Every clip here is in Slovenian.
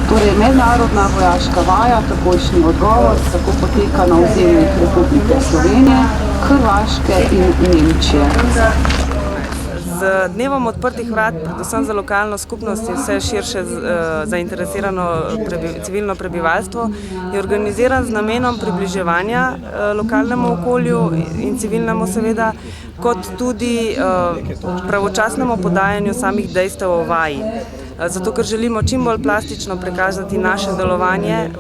Torej, mednarodna vojaška vaja, takojšnji odgovor, tako poteka na ozemljih Republike Slovenije, Hrvaške in Nemčije. Z dnevom odprtih vrat, predvsem za lokalno skupnost in vse širše zainteresirano civilno prebivalstvo, je organiziran z namenom približevanja lokalnemu okolju in civilnemu seveda, kot tudi pravočasnemu podajanju samih dejstev o vaji. Zato, ker želimo čim bolj plastično prikazati naše delovanje,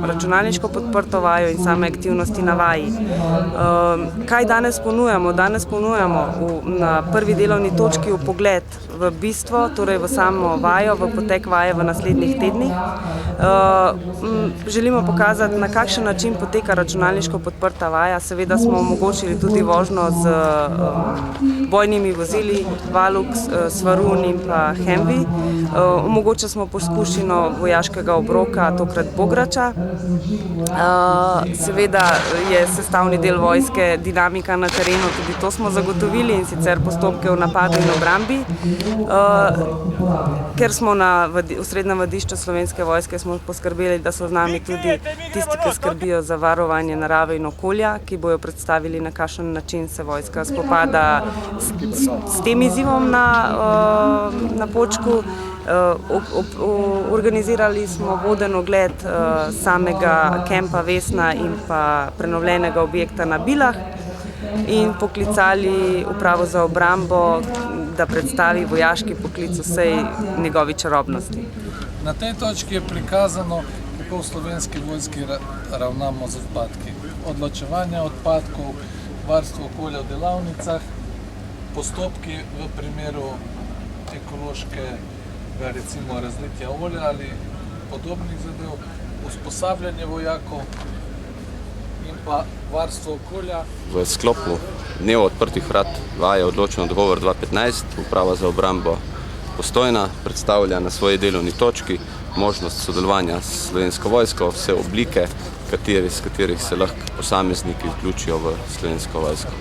računalniško podprto vajo in same aktivnosti na vaji. Kaj danes ponujamo? Danes ponujamo na prvi delovni točki vpogled v bistvo, torej v samo vajo, v potek vaje v naslednjih tednih. Želimo pokazati, na kakšen način poteka računalniško podprta vaja. Seveda smo omogočili tudi vožnjo z bojnimi vozili Valux, Svarun in pa Humvee. Omogočili smo poskušino vojaškega obroka, tokrat Bograča. Seveda je sestavni del vojske dinamika na terenu, tudi to smo zagotovili, in sicer postopke v napadu in obrambi. Ker smo na osrednjem vadišču Slovenske vojske, smo poskrbeli, da so z nami tudi tisti, ki skrbijo za varovanje narave in okolja, ki bojo predstavili, na kakšen način se vojska spopada s tem izzivom na Počku. Organizirali smo voden ogled samega kempa Vesna in pa prenovljenega objekta na Bilah in poklicali upravo za obrambo, da predstavi vojaški poklic vsej njegovi čarobnosti. Na tej točki je prikazano, kako v Slovenski vojski ravnamo z odpadki. Odločevanje odpadkov, varstvo okolja v delavnicah, postopki v primeru ekološkega, recimo razlitja olja ali podobnih zadev, usposabljanje vojakov in pa varstvo okolja. V sklopu dneva odprtih vrat vaje Odločen odgovor 2015 Uprava za obrambo Postojna predstavlja na svoji delovni točki možnost sodelovanja s Slovensko vojsko, vse oblike, s katerih se lahko posamezniki vključijo v Slovensko vojsko.